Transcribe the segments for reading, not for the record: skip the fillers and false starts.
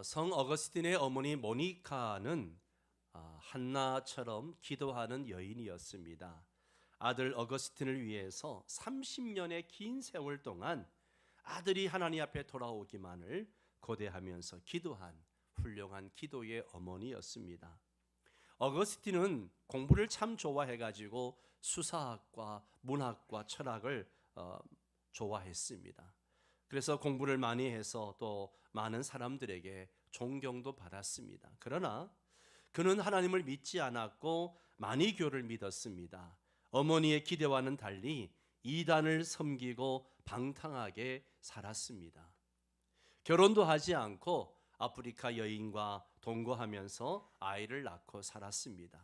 성 어거스틴의 어머니 모니카는 한나처럼 기도하는 여인이었습니다. 아들 어거스틴을 위해서 30년의 긴 세월 동안 아들이 하나님 앞에 돌아오기만을 고대하면서 기도한 훌륭한 기도의 어머니였습니다. 어거스틴은 공부를 참 좋아해가지고 수사학과 문학과 철학을 좋아했습니다. 그래서 공부를 많이 해서 또 많은 사람들에게 존경도 받았습니다. 그러나 그는 하나님을 믿지 않았고 마니교를 믿었습니다. 어머니의 기대와는 달리 이단을 섬기고 방탕하게 살았습니다. 결혼도 하지 않고 아프리카 여인과 동거하면서 아이를 낳고 살았습니다.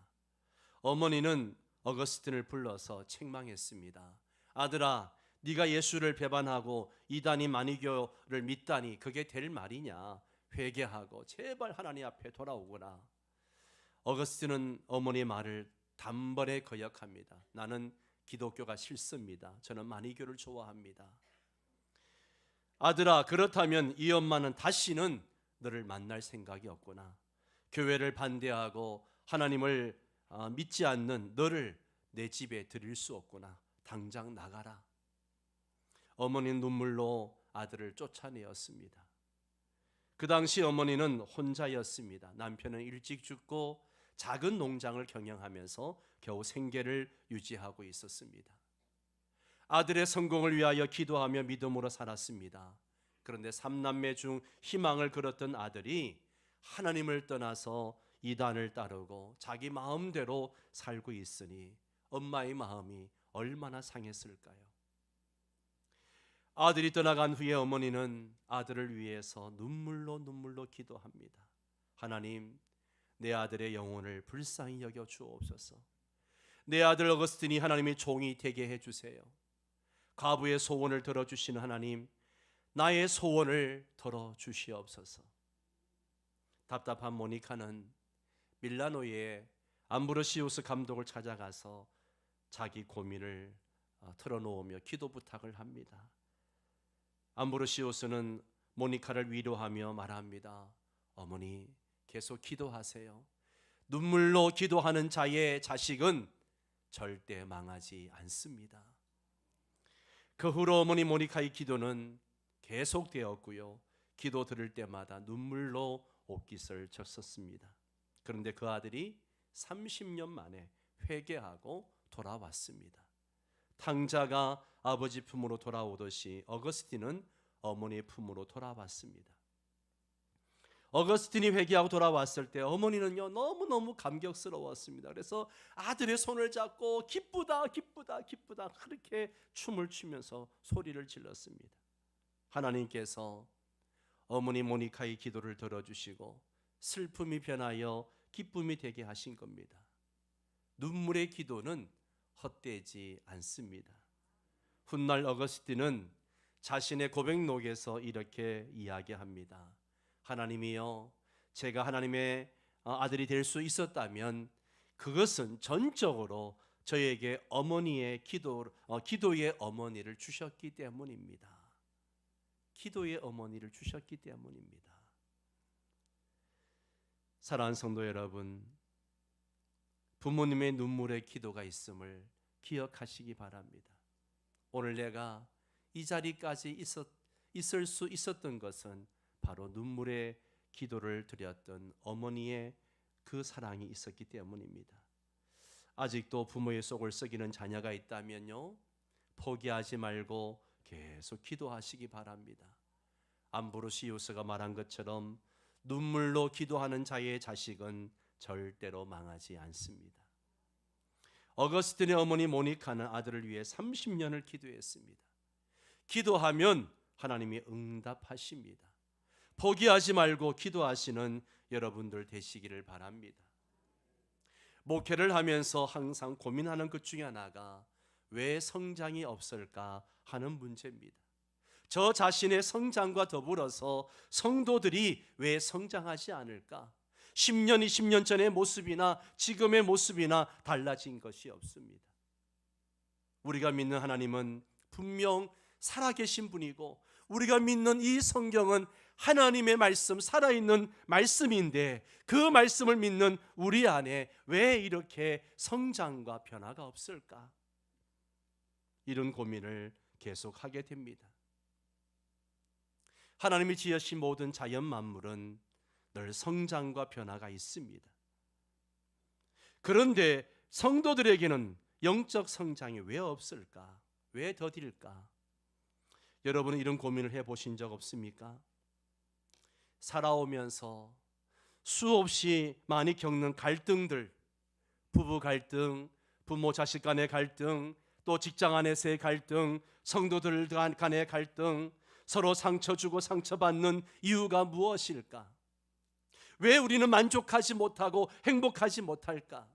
어머니는 어거스틴을 불러서 책망했습니다. 아들아, 네가 예수를 배반하고 이단이 마니교를 믿다니 그게 될 말이냐? 회개하고 제발 하나님 앞에 돌아오거라. 어거스틴은 어머니의 말을 단번에 거역합니다. 나는 기독교가 싫습니다. 저는 마니교를 좋아합니다. 아들아, 그렇다면 이 엄마는 다시는 너를 만날 생각이 없구나. 교회를 반대하고 하나님을 믿지 않는 너를 내 집에 들일 수 없구나. 당장 나가라. 어머니는 눈물로 아들을 쫓아내었습니다. 그 당시 어머니는 혼자였습니다. 남편은 일찍 죽고 작은 농장을 경영하면서 겨우 생계를 유지하고 있었습니다. 아들의 성공을 위하여 기도하며 믿음으로 살았습니다. 그런데 3남매 중 희망을 걸었던 아들이 하나님을 떠나서 이단을 따르고 자기 마음대로 살고 있으니 엄마의 마음이 얼마나 상했을까요? 아들이 떠나간 후에 어머니는 아들을 위해서 눈물로 기도합니다. 하나님, 내 아들의 영혼을 불쌍히 여겨 주옵소서. 내 아들 어거스틴이 하나님의 종이 되게 해주세요. 과부의 소원을 들어주시는 하나님, 나의 소원을 들어주시옵소서. 답답한 모니카는 밀라노의 암브로시우스 감독을 찾아가서 자기 고민을 털어놓으며 기도 부탁을 합니다. 암브로시우스는 모니카를 위로하며 말합니다. 어머니, 계속 기도하세요. 눈물로 기도하는 자의 자식은 절대 망하지 않습니다. 그 후로 어머니 모니카의 기도는 계속되었고요. 기도 들을 때마다 눈물로 옷깃을 젖었습니다. 그런데 그 아들이 30년 만에 회개하고 돌아왔습니다. 탕자가 아버지 품으로 돌아오듯이 어거스틴은 어머니의 품으로 돌아왔습니다. 어거스틴이 회개하고 돌아왔을 때 어머니는요 너무너무 감격스러웠습니다. 그래서 아들의 손을 잡고 기쁘다 그렇게 춤을 추면서 소리를 질렀습니다. 하나님께서 어머니 모니카의 기도를 들어주시고 슬픔이 변하여 기쁨이 되게 하신 겁니다. 눈물의 기도는 헛되지 않습니다. 훗날 어거스틴은 자신의 고백록에서 이렇게 이야기합니다. 하나님이여, 제가 하나님의 아들이 될 수 있었다면 그것은 전적으로 저에게 어머니의 기도의 어머니를 주셨기 때문입니다. 기도의 어머니를 주셨기 때문입니다. 사랑하는 성도 여러분, 부모님의 눈물의 기도가 있음을 기억하시기 바랍니다. 오늘 내가 이 자리까지 있을 수 있었던 것은 바로 눈물의 기도를 드렸던 어머니의 그 사랑이 있었기 때문입니다. 아직도 부모의 속을 썩이는 자녀가 있다면요, 포기하지 말고 계속 기도하시기 바랍니다. 암브로시우스가 말한 것처럼 눈물로 기도하는 자의 자식은 절대로 망하지 않습니다. 어거스틴의 어머니 모니카는 아들을 위해 30년을 기도했습니다. 기도하면 하나님이 응답하십니다. 포기하지 말고 기도하시는 여러분들 되시기를 바랍니다. 목회를 하면서 항상 고민하는 것 중에 하나가 왜 성장이 없을까 하는 문제입니다. 저 자신의 성장과 더불어서 성도들이 왜 성장하지 않을까? 10년, 20년 전의 모습이나 지금의 모습이나 달라진 것이 없습니다. 우리가 믿는 하나님은 분명 살아계신 분이고 우리가 믿는 이 성경은 하나님의 말씀, 살아있는 말씀인데 그 말씀을 믿는 우리 안에 왜 이렇게 성장과 변화가 없을까? 이런 고민을 계속하게 됩니다. 하나님이 지으신 모든 자연 만물은 늘 성장과 변화가 있습니다. 그런데 성도들에게는 영적 성장이 왜 없을까? 왜 더딜까? 여러분은 이런 고민을 해보신 적 없습니까? 살아오면서 수없이 많이 겪는 갈등들, 부부 갈등, 부모 자식 간의 갈등, 또 직장 안에서의 갈등, 성도들 간의 갈등, 서로 상처 주고 상처받는 이유가 무엇일까? 왜 우리는 만족하지 못하고 행복하지 못할까?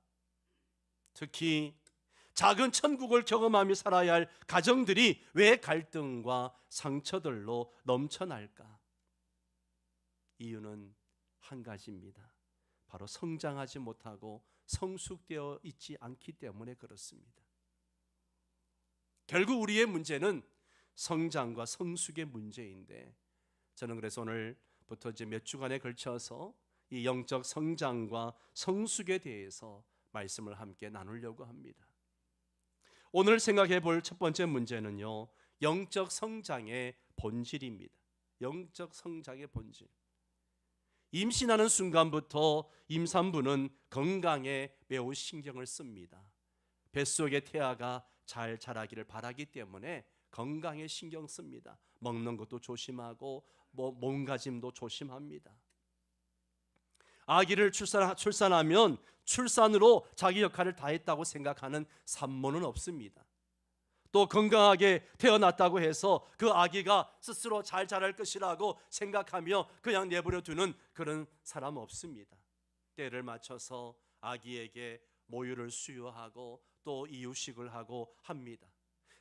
특히 작은 천국을 경험하며 살아야 할 가정들이 왜 갈등과 상처들로 넘쳐날까? 이유는 한 가지입니다. 바로 성장하지 못하고 성숙되어 있지 않기 때문에 그렇습니다. 결국 우리의 문제는 성장과 성숙의 문제인데, 저는 그래서 오늘부터 이제 몇 주간에 걸쳐서 이 영적 성장과 성숙에 대해서 말씀을 함께 나누려고 합니다. 오늘 생각해 볼 첫 번째 문제는요, 영적 성장의 본질입니다. 영적 성장의 본질. 임신하는 순간부터 임산부는 건강에 매우 신경을 씁니다. 뱃속의 태아가 잘 자라기를 바라기 때문에 건강에 신경 씁니다. 먹는 것도 조심하고 몸가짐도 조심합니다. 아기를 출산하면 출산으로 자기 역할을 다했다고 생각하는 산모는 없습니다. 또 건강하게 태어났다고 해서 그 아기가 스스로 잘 자랄 것이라고 생각하며 그냥 내버려 두는 그런 사람 없습니다. 때를 맞춰서 아기에게 모유를 수유하고 또 이유식을 하고 합니다.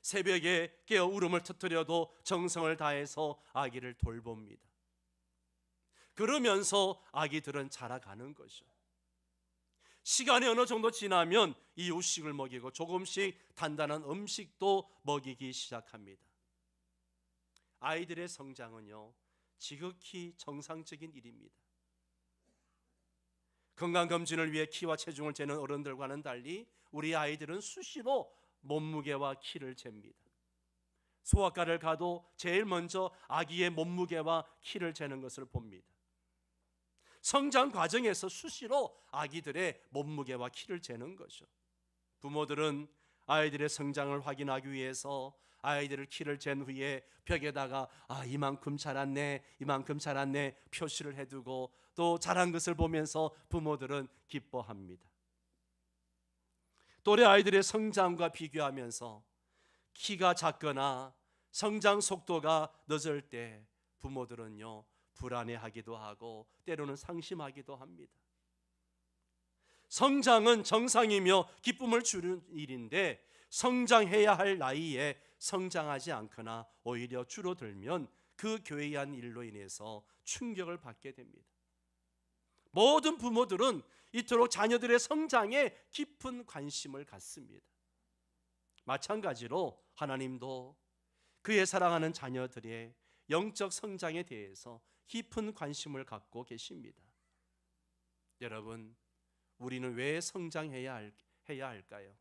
새벽에 깨어 울음을 터뜨려도 정성을 다해서 아기를 돌봅니다. 그러면서 아기들은 자라가는 거죠. 시간이 어느 정도 지나면 이유식을 먹이고 조금씩 단단한 음식도 먹이기 시작합니다. 아이들의 성장은요, 지극히 정상적인 일입니다. 건강검진을 위해 키와 체중을 재는 어른들과는 달리 우리 아이들은 수시로 몸무게와 키를 잽니다. 소아과를 가도 제일 먼저 아기의 몸무게와 키를 재는 것을 봅니다. 성장 과정에서 수시로 아기들의 몸무게와 키를 재는 거죠. 부모들은 아이들의 성장을 확인하기 위해서 아이들의 키를 잰 후에 벽에다가 이만큼 자랐네, 이만큼 자랐네 표시를 해두고 또 자란 것을 보면서 부모들은 기뻐합니다. 또래 아이들의 성장과 비교하면서 키가 작거나 성장 속도가 늦을 때 부모들은요, 불안해하기도 하고 때로는 상심하기도 합니다. 성장은 정상이며 기쁨을 주는 일인데 성장해야 할 나이에 성장하지 않거나 오히려 줄어들면 그 교회한 일로 인해서 충격을 받게 됩니다. 모든 부모들은 이토록 자녀들의 성장에 깊은 관심을 갖습니다. 마찬가지로 하나님도 그의 사랑하는 자녀들의 영적 성장에 대해서 깊은 관심을 갖고 계십니다. 여러분, 우리는 왜 성장해야 할까요?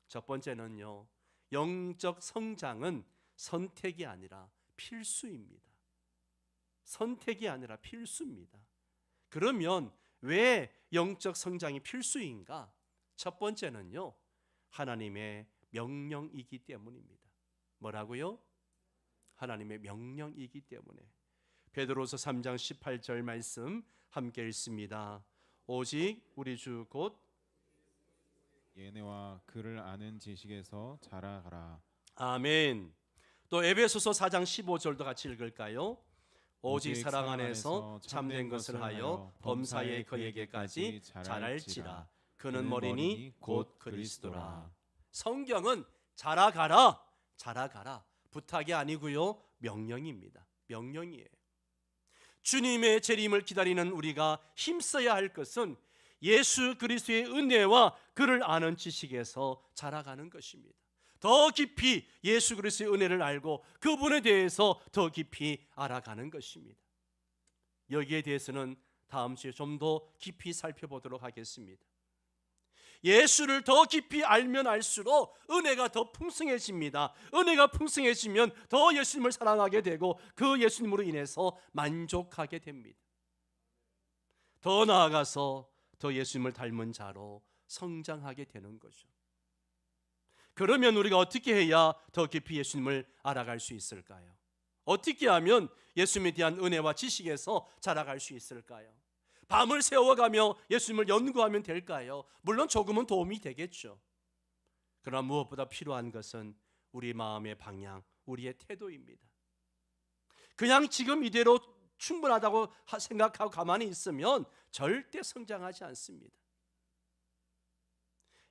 첫 번째는요, 영적 성장은 선택이 아니라 필수입니다. 선택이 아니라 필수입니다. 그러면 왜 영적 성장이 필수인가? 첫 번째는요, 하나님의 명령이기 때문입니다. 뭐라고요? 하나님의 명령이기 때문에. 베드로서 3장 18절 말씀 함께 읽습니다. 오직 우리 주 곧 예뇌와 그를 아는 지식에서 자라가라. 아멘. 또 에베소서 4장 15절도 같이 읽을까요? 오직 사랑 안에서 참된 것을 하여 범사에 그에게까지 자랄지라. 그는 머리니 곧 그리스도라. 성경은 자라가라, 자라가라. 부탁이 아니고요, 명령입니다. 명령이에요. 주님의 재림을 기다리는 우리가 힘써야 할 것은 예수 그리스도의 은혜와 그를 아는 지식에서 자라가는 것입니다. 더 깊이 예수 그리스도의 은혜를 알고 그분에 대해서 더 깊이 알아가는 것입니다. 여기에 대해서는 다음 주에 좀 더 깊이 살펴보도록 하겠습니다. 예수를 더 깊이 알면 알수록 은혜가 더 풍성해집니다. 은혜가 풍성해지면 더 예수님을 사랑하게 되고 그 예수님으로 인해서 만족하게 됩니다. 더 나아가서 더 예수님을 닮은 자로 성장하게 되는 거죠. 그러면 우리가 어떻게 해야 더 깊이 예수님을 알아갈 수 있을까요? 어떻게 하면 예수님에 대한 은혜와 지식에서 자라갈 수 있을까요? 밤을 새워가며 예수님을 연구하면 될까요? 물론 조금은 도움이 되겠죠. 그러나 무엇보다 필요한 것은 우리 마음의 방향, 우리의 태도입니다. 그냥 지금 이대로 충분하다고 생각하고 가만히 있으면 절대 성장하지 않습니다.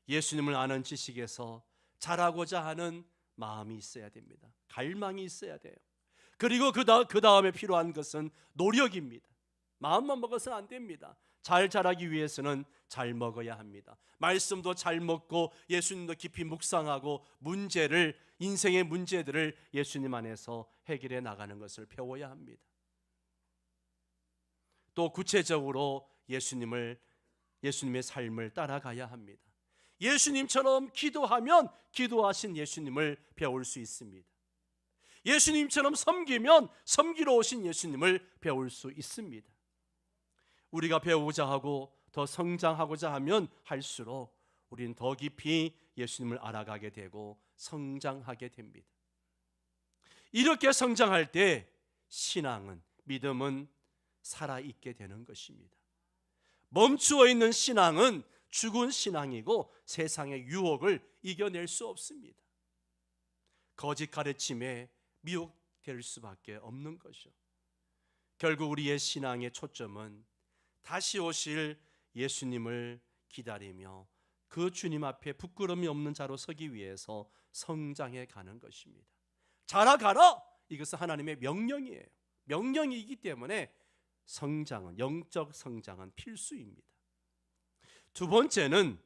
예수님을 아는 지식에서 자라고자 하는 마음이 있어야 됩니다. 갈망이 있어야 돼요. 그리고 그 다음에 필요한 것은 노력입니다. 마음만 먹어서는 안 됩니다. 잘 자라기 위해서는 잘 먹어야 합니다. 말씀도 잘 먹고 예수님도 깊이 묵상하고 인생의 문제들을 예수님 안에서 해결해 나가는 것을 배워야 합니다. 또 구체적으로 예수님의 삶을 따라가야 합니다. 예수님처럼 기도하면 기도하신 예수님을 배울 수 있습니다. 예수님처럼 섬기면 섬기러 오신 예수님을 배울 수 있습니다. 우리가 배우고자 하고 더 성장하고자 하면 할수록 우리는 더 깊이 예수님을 알아가게 되고 성장하게 됩니다. 이렇게 성장할 때 신앙은, 믿음은 살아있게 되는 것입니다. 멈추어 있는 신앙은 죽은 신앙이고 세상의 유혹을 이겨낼 수 없습니다. 거짓 가르침에 미혹될 수밖에 없는 것이죠. 결국 우리의 신앙의 초점은 다시 오실 예수님을 기다리며 그 주님 앞에 부끄러움이 없는 자로 서기 위해서 성장해 가는 것입니다. 자라가라! 이것은 하나님의 명령이에요. 명령이기 때문에 영적 성장은 필수입니다. 두 번째는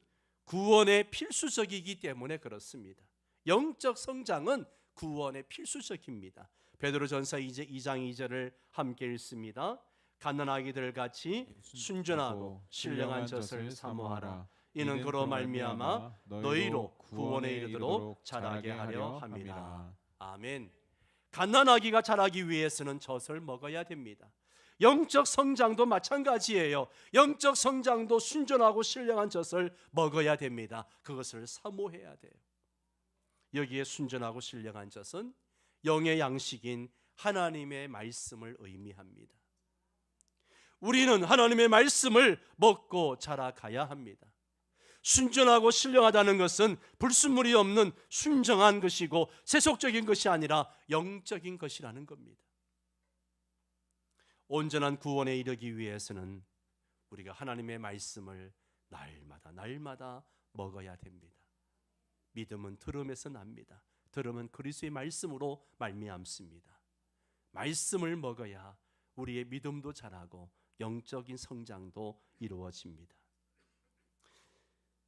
구원의 필수적이기 때문에 그렇습니다. 영적 성장은 구원의 필수적입니다. 베드로전서 2장 2절을 함께 읽습니다. 갓난아기들 같이 순전하고 신령한 젖을 사모하라. 이는 그로 말미암아 너희로 구원에 이르도록 자라게 하려 함이라. 아멘. 갓난아기가 자라기 위해서는 젖을 먹어야 됩니다. 영적 성장도 마찬가지예요. 영적 성장도 순전하고 신령한 젖을 먹어야 됩니다. 그것을 사모해야 돼요. 여기에 순전하고 신령한 젖은 영의 양식인 하나님의 말씀을 의미합니다. 우리는 하나님의 말씀을 먹고 자라가야 합니다. 순전하고 신령하다는 것은 불순물이 없는 순정한 것이고 세속적인 것이 아니라 영적인 것이라는 겁니다. 온전한 구원에 이르기 위해서는 우리가 하나님의 말씀을 날마다 먹어야 됩니다. 믿음은 들음에서 납니다. 들음은 그리스도의 말씀으로 말미암습니다. 말씀을 먹어야 우리의 믿음도 자라고 영적인 성장도 이루어집니다.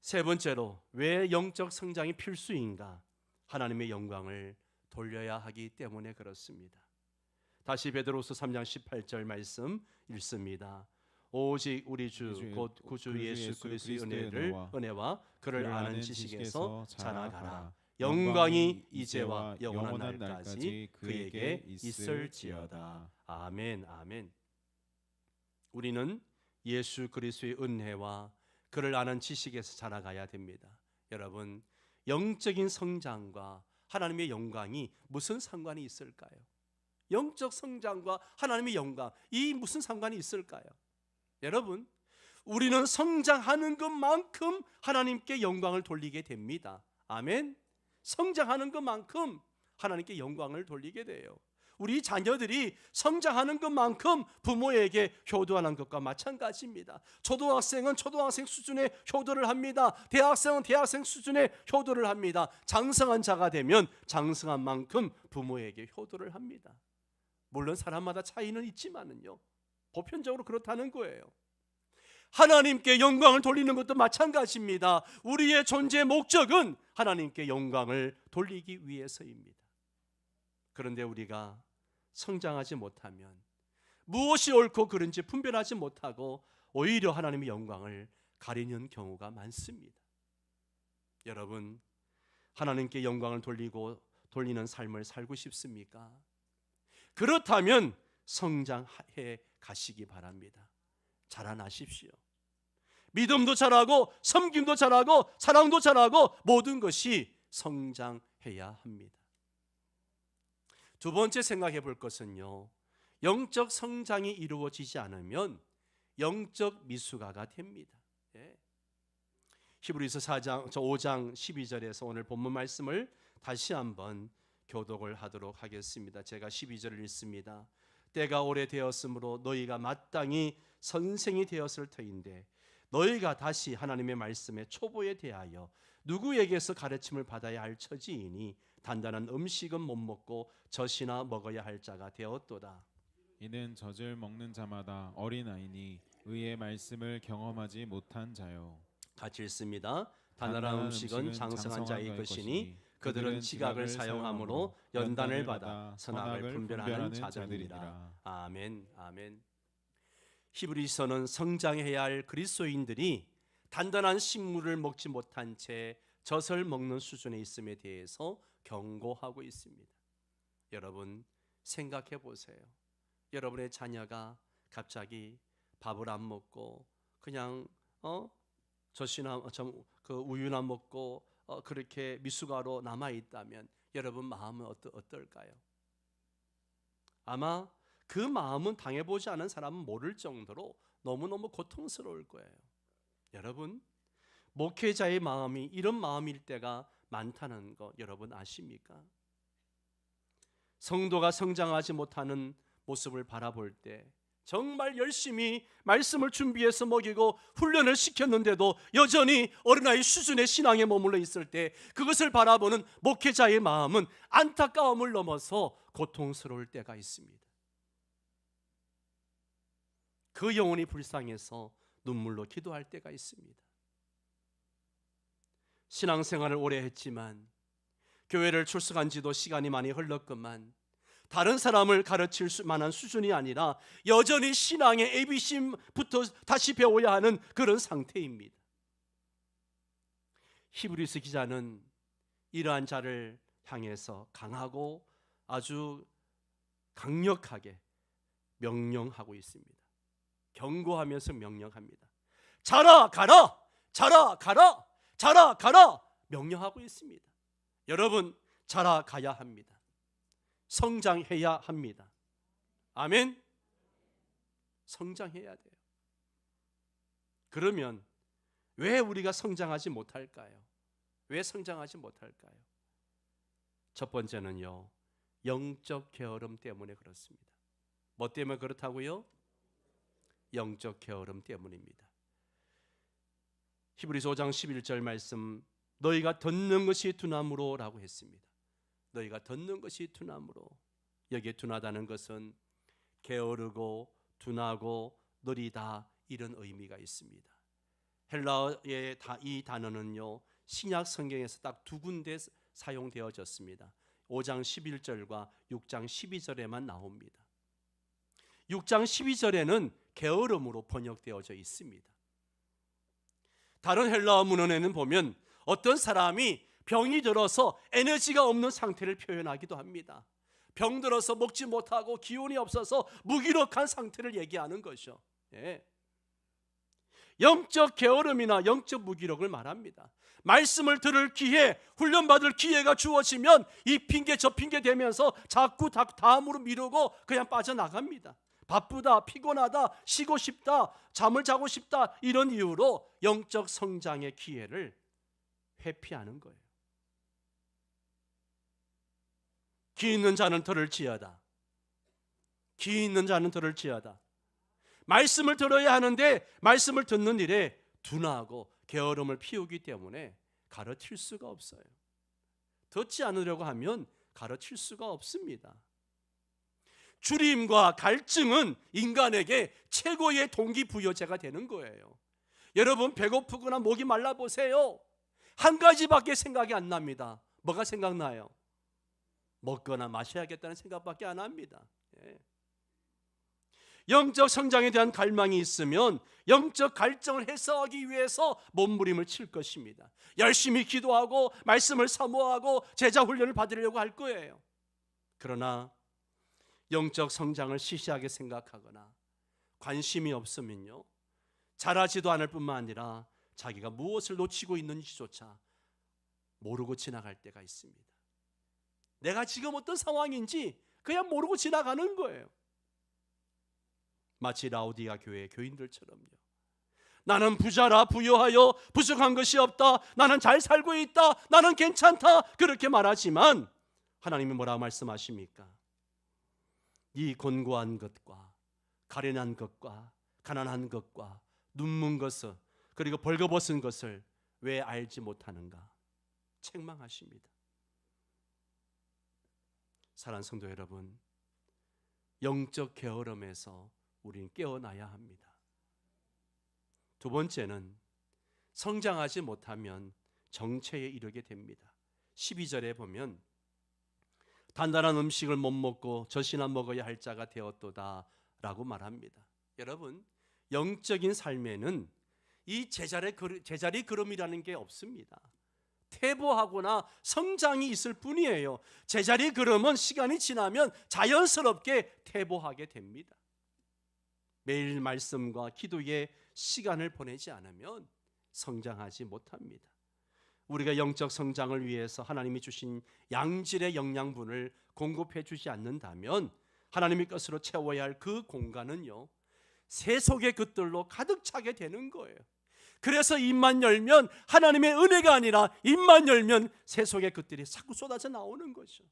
세 번째로 왜 영적 성장이 필수인가? 하나님의 영광을 돌려야 하기 때문에 그렇습니다. 다시 베드로서 3장 18절 말씀 읽습니다. 오직 우리 주 곧 구주 예수 그리스도의 은혜와 그를 아는 지식에서 자라가라. 영광이 이제와 영원한 날까지 그에게 있을지어다. 아멘. 아멘. 우리는 예수 그리스도의 은혜와 그를 아는 지식에서 자라가야 됩니다. 여러분, 영적인 성장과 하나님의 영광이 무슨 상관이 있을까요? 영적 성장과 하나님의 영광, 이 무슨 상관이 있을까요? 여러분, 우리는 성장하는 것만큼 하나님께 영광을 돌리게 됩니다. 아멘. 성장하는 것만큼 하나님께 영광을 돌리게 돼요. 우리 자녀들이 성장하는 것만큼 부모에게 효도하는 것과 마찬가지입니다. 초등학생은 초등학생 수준의 효도를 합니다. 대학생은 대학생 수준의 효도를 합니다. 장성한 자가 되면 장성한 만큼 부모에게 효도를 합니다. 물론 사람마다 차이는 있지만은요, 보편적으로 그렇다는 거예요. 하나님께 영광을 돌리는 것도 마찬가지입니다. 우리의 존재 목적은 하나님께 영광을 돌리기 위해서입니다. 그런데 우리가 성장하지 못하면 무엇이 옳고 그른지 분별하지 못하고 오히려 하나님의 영광을 가리는 경우가 많습니다. 여러분, 하나님께 영광을 돌리는 삶을 살고 싶습니까? 그렇다면 성장해 가시기 바랍니다. 자라나십시오. 믿음도 자라고 섬김도 자라고 사랑도 자라고 모든 것이 성장해야 합니다. 두 번째 생각해 볼 것은요, 영적 성장이 이루어지지 않으면 영적 미숙아가 됩니다. 히브리서 5장 12절에서 오늘 본문 말씀을 다시 한번 교독을 하도록 하겠습니다. 제가 12절을 읽습니다. 때가 오래되었으므로 너희가 마땅히 선생이 되었을 터인데 너희가 다시 하나님의 말씀의 초보에 대하여 누구에게서 가르침을 받아야 할 처지이니 단단한 음식은 못 먹고 젖이나 먹어야 할 자가 되었도다. 이는 젖을 먹는 자마다 어린아이니 의의 말씀을 경험하지 못한 자요. 같이 읽습니다. 단단한 음식은 장성한 자의 것이니 그들은 지각을 사용함으로 연단을 받아 선악을 분별하는 자들이니라. 아멘, 아멘. 히브리서는 성장해야 할 그리스도인들이 단단한 식물을 먹지 못한 채 젖을 먹는 수준에 있음에 대해서 경고하고 있습니다. 여러분 생각해 보세요. 여러분의 자녀가 갑자기 밥을 안 먹고 그냥 젖이나 그 우유나 먹고 그렇게 미숙아로 남아 있다면 여러분 마음은 어떨까요? 아마 그 마음은 당해보지 않은 사람은 모를 정도로 너무너무 고통스러울 거예요. 여러분, 목회자의 마음이 이런 마음일 때가 많다는 거 여러분 아십니까? 성도가 성장하지 못하는 모습을 바라볼 때 정말 열심히 말씀을 준비해서 먹이고 훈련을 시켰는데도 여전히 어린아이 수준의 신앙에 머물러 있을 때 그것을 바라보는 목회자의 마음은 안타까움을 넘어서 고통스러울 때가 있습니다. 그 영혼이 불쌍해서 눈물로 기도할 때가 있습니다. 신앙생활을 오래 했지만 교회를 출석한 지도 시간이 많이 흘렀건만 다른 사람을 가르칠 만한 수준이 아니라 여전히 신앙의 ABC부터 다시 배워야 하는 그런 상태입니다. 히브리서 기자는 이러한 자를 향해서 강하고 아주 강력하게 명령하고 있습니다. 경고하면서 명령합니다. 자라 가라, 자라 가라, 자라 가라 명령하고 있습니다. 여러분 자라가야 합니다. 성장해야 합니다. 아멘. 성장해야 돼요. 그러면 왜 우리가 성장하지 못할까요? 왜 성장하지 못할까요? 첫 번째는요, 영적 게으름 때문에 그렇습니다. 뭐 때문에 그렇다고요? 영적 게으름 때문입니다. 히브리서 5장 11절 말씀, 너희가 듣는 것이 둔함으로 라고 했습니다. 너희가 듣는 것이 둔함으로. 여기에 둔하다는 것은 게으르고 둔하고 느리다 이런 의미가 있습니다. 헬라어의 이 단어는요, 신약 성경에서 딱 두 군데 사용되어졌습니다. 5장 11절과 6장 12절에만 나옵니다. 6장 12절에는 게으름으로 번역되어져 있습니다. 다른 헬라어 문헌에는 보면 어떤 사람이 병이 들어서 에너지가 없는 상태를 표현하기도 합니다. 병 들어서 먹지 못하고 기운이 없어서 무기력한 상태를 얘기하는 것이죠. 영적 게으름이나 영적 무기력을 말합니다. 말씀을 들을 기회, 훈련받을 기회가 주어지면 이 핑계 저 핑계 대면서 자꾸 다음으로 미루고 그냥 빠져나갑니다. 바쁘다, 피곤하다, 쉬고 싶다, 잠을 자고 싶다 이런 이유로 영적 성장의 기회를 회피하는 거예요. 귀 있는 자는 들을지어다. 귀 있는 자는 들을지어다. 말씀을 들어야 하는데 말씀을 듣는 일에 둔하고 게으름을 피우기 때문에 가르칠 수가 없어요. 듣지 않으려고 하면 가르칠 수가 없습니다. 주림과 갈증은 인간에게 최고의 동기부여제가 되는 거예요. 여러분 배고프거나 목이 말라 보세요. 한 가지밖에 생각이 안 납니다. 뭐가 생각나요? 먹거나 마셔야겠다는 생각밖에 안 합니다. 영적 성장에 대한 갈망이 있으면 영적 갈증을 해소하기 위해서 몸부림을 칠 것입니다. 열심히 기도하고 말씀을 사모하고 제자 훈련을 받으려고 할 거예요. 그러나 영적 성장을 시시하게 생각하거나 관심이 없으면요, 자라지도 않을 뿐만 아니라 자기가 무엇을 놓치고 있는지조차 모르고 지나갈 때가 있습니다. 내가 지금 어떤 상황인지 그냥 모르고 지나가는 거예요. 마치 라오디가 교회의 교인들처럼요. 나는 부자라 부유하여 부족한 것이 없다, 나는 잘 살고 있다, 나는 괜찮다, 그렇게 말하지만 하나님이 뭐라고 말씀하십니까? 이 곤고한 것과 가련한 것과 가난한 것과 눈먼 것을, 그리고 벌거벗은 것을 왜 알지 못하는가 책망하십니다. 사랑하는 성도 여러분, 영적 게으름에서 우리는 깨어나야 합니다. 두 번째는 성장하지 못하면 정체에 이르게 됩니다. 12절에 보면 단단한 음식을 못 먹고 젖이나 먹어야 할 자가 되었도다 라고 말합니다. 여러분, 영적인 삶에는 이 제자리 걸음이라는 게 없습니다. 퇴보하거나 성장이 있을 뿐이에요. 제자리 걸음은 시간이 지나면 자연스럽게 퇴보하게 됩니다. 매일 말씀과 기도에 시간을 보내지 않으면 성장하지 못합니다. 우리가 영적 성장을 위해서 하나님이 주신 양질의 영양분을 공급해 주지 않는다면 하나님의 것으로 채워야 할 그 공간은요, 세속의 것들로 가득 차게 되는 거예요. 그래서 입만 열면 하나님의 은혜가 아니라 입만 열면 세속의 것들이 자꾸 쏟아져 나오는 거죠.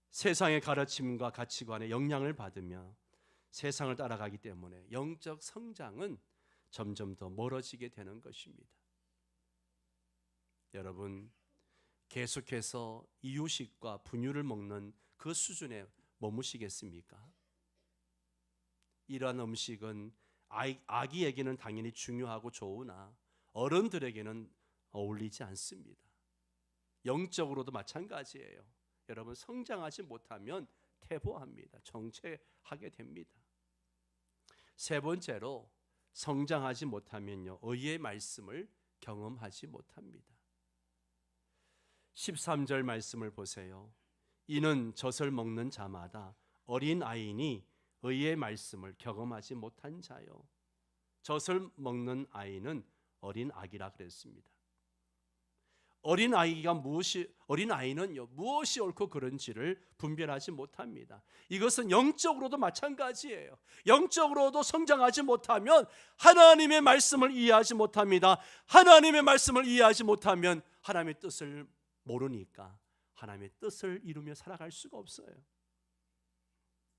세상의 가르침과 가치관에 영향을 받으며 세상을 따라가기 때문에 영적 성장은 점점 더 멀어지게 되는 것입니다. 여러분, 계속해서 이유식과 분유를 먹는 그 수준에 머무시겠습니까? 이러한 음식은 아기에게는 당연히 중요하고 좋으나 어른들에게는 어울리지 않습니다. 영적으로도 마찬가지예요. 여러분, 성장하지 못하면 퇴보합니다. 정체하게 됩니다. 세 번째로 성장하지 못하면요, 의의 말씀을 경험하지 못합니다. 13절 말씀을 보세요. 이는 젖을 먹는 자마다 어린 아이니 의의 말씀을 경험하지 못한 자요. 젖을 먹는 아이는 어린 아기라 그랬습니다. 어린아이는요, 무엇이 옳고 그른지를 분별하지 못합니다. 이것은 영적으로도 마찬가지예요. 영적으로도 성장하지 못하면 하나님의 말씀을 이해하지 못합니다. 하나님의 말씀을 이해하지 못하면 하나님의 뜻을 모르니까 하나님의 뜻을 이루며 살아갈 수가 없어요.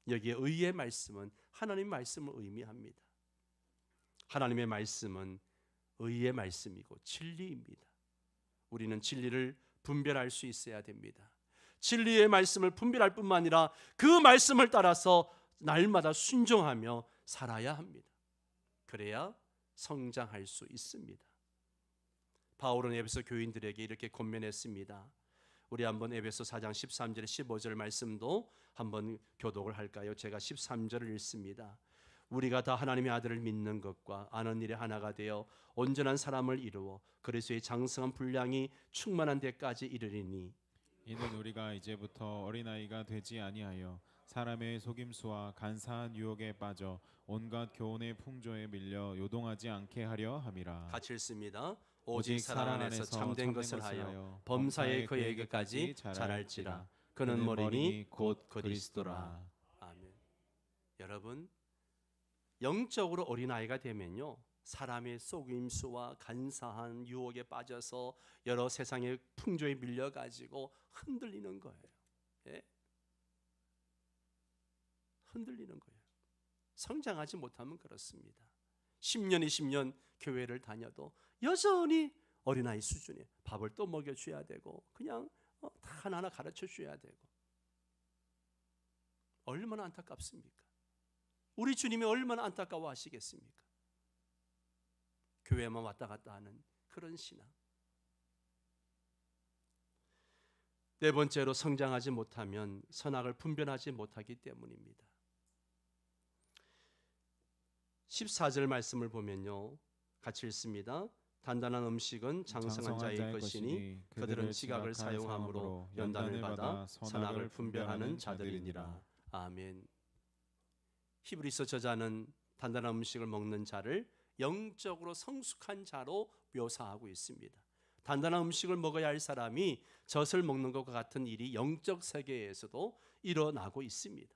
여기에 의의 말씀은 하나님의 말씀을 의미합니다. 하나님의 말씀은 의의 말씀이고 진리입니다. 우리는 진리를 분별할 수 있어야 됩니다. 진리의 말씀을 분별할 뿐만 아니라 그 말씀을 따라서 날마다 순종하며 살아야 합니다. 그래야 성장할 수 있습니다. 바울은 에베소 교인들에게 이렇게 권면했습니다. 우리 한번 에베소 4장 13절 15절 말씀도 한번 교독을 할까요? 제가 13절을 읽습니다. 우리가 다 하나님의 아들을 믿는 것과 아는 일에 하나가 되어 온전한 사람을 이루어 그리스도의 장성한 분량이 충만한 데까지 이르리니, 이는 우리가 이제부터 어린아이가 되지 아니하여 사람의 속임수와 간사한 유혹에 빠져 온갖 교훈의 풍조에 밀려 요동하지 않게 하려 함이라. 같이 읽습니다. 오직 사랑 안에서 참된 것을 하여 범사에 그에게까지 자랄지라. 그는 머리니 곧 그리스도라. 아멘. 여러분, 영적으로 어린아이가 되면요, 사람의 속임수와 간사한 유혹에 빠져서 여러 세상의 풍조에 밀려가지고 흔들리는 거예요. 예? 흔들리는 거예요. 성장하지 못하면 그렇습니다. 10년, 20년 교회를 다녀도 여전히 어린아이 수준에 밥을 또 먹여줘야 되고 그냥 다 하나하나 가르쳐줘야 되고, 얼마나 안타깝습니까? 우리 주님이 얼마나 안타까워 하시겠습니까? 교회만 왔다 갔다 하는 그런 신앙. 네 번째로 성장하지 못하면 선악을 분별하지 못하기 때문입니다. 14절 말씀을 보면요, 같이 읽습니다. 단단한 음식은 장성한 자의 것이니 그들은 지각을 사용함으로 연단을 받아 선악을 분별하는 자들이니라. 아멘. 히브리서 저자는 단단한 음식을 먹는 자를 영적으로 성숙한 자로 묘사하고 있습니다. 단단한 음식을 먹어야 할 사람이 젖을 먹는 것과 같은 일이 영적 세계에서도 일어나고 있습니다.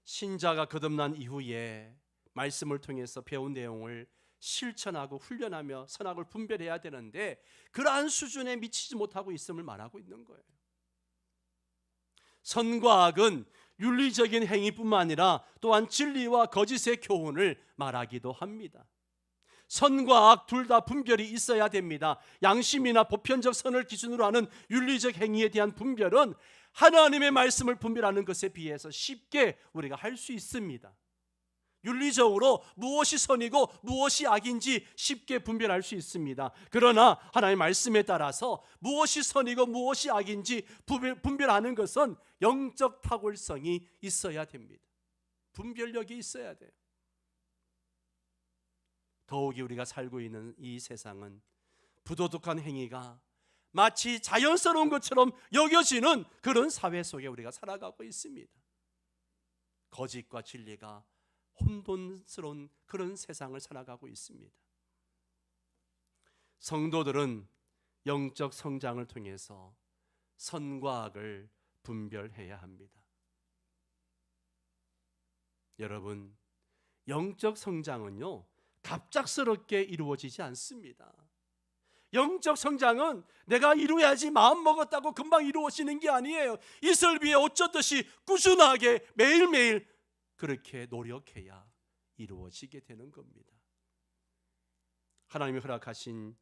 신자가 거듭난 이후에 말씀을 통해서 배운 내용을 실천하고 훈련하며 선악을 분별해야 되는데 그러한 수준에 미치지 못하고 있음을 말하고 있는 거예요. 선과 악은 윤리적인 행위뿐만 아니라 또한 진리와 거짓의 교훈을 말하기도 합니다. 선과 악 둘 다 분별이 있어야 됩니다. 양심이나 보편적 선을 기준으로 하는 윤리적 행위에 대한 분별은 하나님의 말씀을 분별하는 것에 비해서 쉽게 우리가 할 수 있습니다. 윤리적으로 무엇이 선이고 무엇이 악인지 쉽게 분별할 수 있습니다. 그러나 하나님의 말씀에 따라서 무엇이 선이고 무엇이 악인지 분별하는 것은 영적 탁월성이 있어야 됩니다. 분별력이 있어야 돼요. 더욱이 우리가 살고 있는 이 세상은 부도덕한 행위가 마치 자연스러운 것처럼 여겨지는 그런 사회 속에 우리가 살아가고 있습니다. 거짓과 진리가 혼돈스러운 그런 세상을 살아가고 있습니다. 성도들은 영적 성장을 통해서 선과 악을 분별해야 합니다. 여러분, 영적 성장은요, 갑작스럽게 이루어지지 않습니다. 영적 성장은 내가 이루어야지 마음 먹었다고 금방 이루어지는 게 아니에요. 이슬 위에 옷 젖듯이 꾸준하게 매일매일 그렇게 노력해야 이루어지게 되는 겁니다. 하나님이 허락하신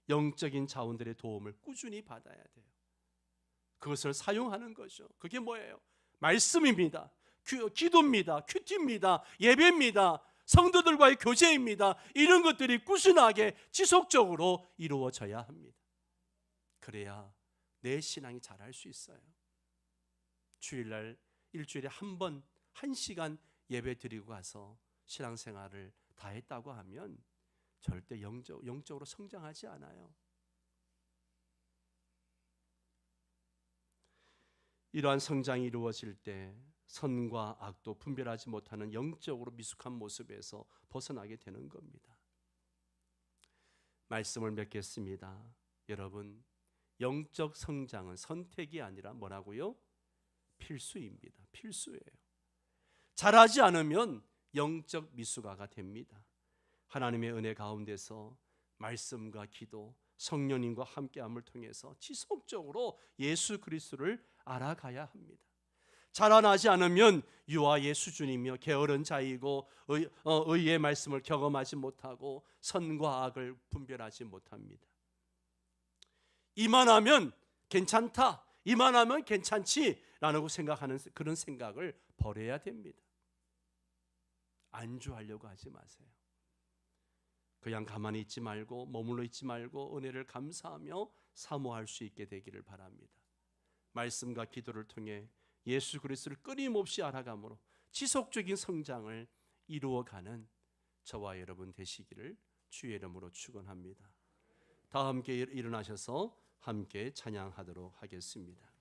영적인 자원들의 도움을 꾸준히 받아야 돼요. 그것을 사용하는 거죠. 그게 뭐예요? 말씀입니다. 기도입니다. 큐티입니다. 예배입니다. 성도들과의 교제입니다. 이런 것들이 꾸준하게 지속적으로 이루어져야 합니다. 그래야 내 신앙이 자랄 수 있어요. 주일날 일주일에 한 번 1시간 예배 드리고 가서 신앙생활을 다 했다고 하면 절대 영적으로 성장하지 않아요. 이러한 성장이 이루어질 때 선과 악도 분별하지 못하는 영적으로 미숙한 모습에서 벗어나게 되는 겁니다. 말씀을 맺겠습니다. 여러분, 영적 성장은 선택이 아니라 뭐라고요? 필수입니다. 필수예요. 잘하지 않으면 영적 미숙아가 됩니다. 하나님의 은혜 가운데서 말씀과 기도, 성령님과 함께함을 통해서 지속적으로 예수 그리스도를 알아가야 합니다. 자라나지 않으면 유아의 수준이며 게으른 자이고 의의 말씀을 경험하지 못하고 선과 악을 분별하지 못합니다. 이만하면 괜찮다, 이만하면 괜찮지라고 생각하는 그런 생각을 버려야 됩니다. 안주하려고 하지 마세요. 그냥 가만히 있지 말고 머물러 있지 말고 은혜를 감사하며 사모할 수 있게 되기를 바랍니다. 말씀과 기도를 통해 예수 그리스도를 끊임없이 알아감으로 지속적인 성장을 이루어가는 저와 여러분 되시기를 주의 이름으로 축원합니다. 다 함께 일어나셔서 함께 찬양하도록 하겠습니다.